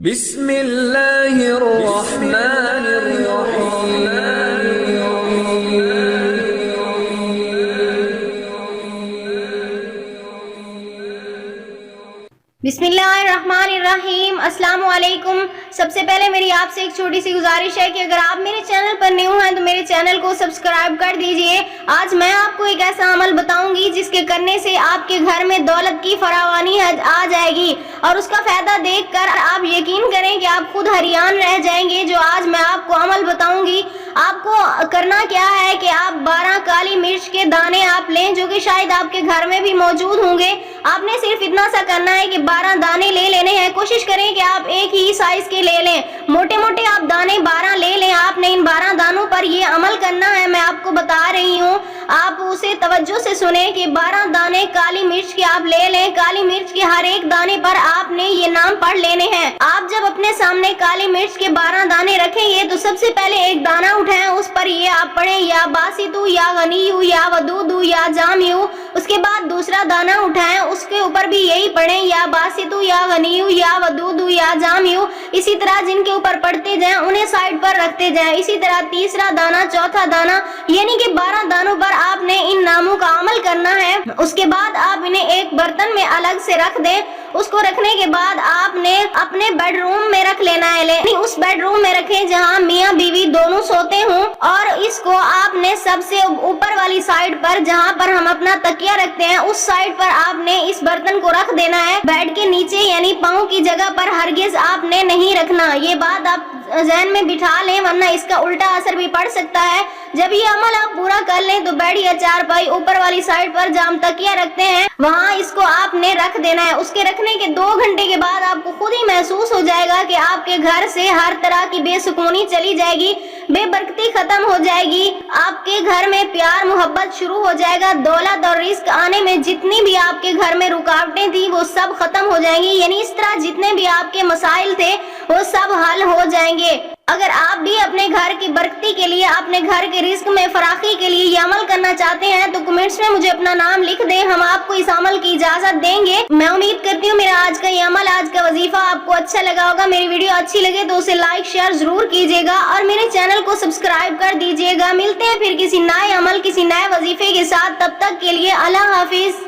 بسم اللہ الرحمن الرحیم بسم اللہ الرحمن الرحیم۔ السلام علیکم۔ سب سے پہلے میری آپ سے ایک چھوٹی سی گزارش ہے کہ اگر آپ میرے چینل پر نیو ہیں تو میرے چینل کو سبسکرائب کر دیجئے۔ آج میں آپ کو ایک ایسا عمل بتاؤں گی جس کے کرنے سے آپ کے گھر میں دولت کی فراوانی آ جائے گی، اور اس کا فائدہ دیکھ کر آپ یقین کریں کہ آپ خود حیران رہ جائیں گے۔ جو آج میں آپ کو عمل بتاؤں گی، آپ کو کرنا کیا ہے کہ آپ 12 کالی مرچ کے دانے آپ لیں، جو کہ شاید آپ کے گھر میں بھی موجود ہوں گے۔ آپ نے صرف اتنا سا کرنا ہے کہ 12 دانے لے لینے ہیں۔ کوشش کریں کہ آپ ایک ہی سائز کے لے لیں، موٹے موٹے آپ دانے 12 لے لیں۔ آپ نے ان 12 دانوں پر یہ عمل کرنا ہے، میں آپ کو بتا رہی ہوں، آپ اسے توجہ سے سنیں کہ 12 دانے کالی مرچ کے آپ لے لیں۔ کالی مرچ کے ہر ایک دانے پر آپ نے یہ نام پڑھ لینے ہیں۔ آپ جب اپنے سامنے کالی مرچ کے 12 دانے رکھیں گے تو سب سے پہلے ایک دانہ اٹھائیں، اس پر یہ آپ پڑھیں یا باسطو یا غنیو یا ودودو یا جامعو۔ اس کے بعد دوسرا دانہ اٹھائیں، اس کے اوپر بھی یہی پڑھیں یا باسطو یا غنیو یا ودودو یا جامعو۔ اسی طرح جن کے اوپر پڑھتے جائیں انہیں سائڈ پر رکھتے جائیں۔ اسی طرح تیسرا دانہ، چوتھا دانہ، یعنی کہ 12 دانوں پر آپ نے ان ناموں کا عمل کرنا ہے۔ اس کے بعد آپ انہیں ایک برتن میں الگ سے رکھ دیں۔ اس کو رکھنے کے بعد آپ نے اپنے بیڈ روم میں رکھ لینا ہے، یعنی اس بیڈ روم میں رکھیں جہاں میاں بیوی دونوں سوتے ہوں، اور اس کو آپ نے سب سے اوپر والی سائڈ پر جہاں پر ہم اپنا تکیہ رکھتے ہیں اس سائڈ پر آپ نے اس برتن کو رکھ دینا ہے۔ بیڈ کے نیچے یعنی پاؤں کی جگہ پر ہرگز آپ نے نہیں رکھنا۔ یہ بات آپ ذہن میں بٹھا لیں، ورنہ اس کا الٹا اثر بھی پڑ سکتا ہے۔ جب یہ عمل آپ پورا کر لیں تو بیڈ یا چارپائی اوپر والی سائڈ پر جہاں ہم تکیہ رکھتے ہیں وہاں اس کو آپ نے رکھ دینا ہے۔ اس کے رکھنے کے 2 گھنٹے کے بعد آپ کو خود ہی محسوس ہو جائے گا کہ آپ کے گھر سے ہر طرح کی بے سکونی چلی جائے گی، بے برکتی ختم ہو جائے گی، آپ کے گھر میں پیار محبت شروع ہو جائے گا، دولت اور رزق آنے میں جتنی بھی آپ کے گھر میں رکاوٹیں تھیں وہ سب ختم ہو جائیں گی، یعنی اس طرح جتنے بھی آپ کے مسائل تھے وہ سب حل ہو جائیں گے۔ اگر آپ بھی اپنے گھر کی برکتی کے لیے، اپنے گھر کے رزق میں فراخی کے لیے یہ عمل کرنا چاہتے ہیں تو کمنٹس میں مجھے اپنا نام لکھ دیں، ہم آپ کو اس عمل کی اجازت دیں گے۔ میں امید کرتی ہوں میرا آج کا یہ عمل، آج کا وظیفہ آپ کو اچھا لگا ہوگا۔ میری ویڈیو اچھی لگے تو اسے لائک شیئر ضرور کیجیے گا اور میرے چینل کو سبسکرائب کر دیجیے گا۔ ملتے ہیں پھر کسی نئے عمل، کسی نئے وظیفے کے ساتھ، تب تک کے لیے اللہ حافظ۔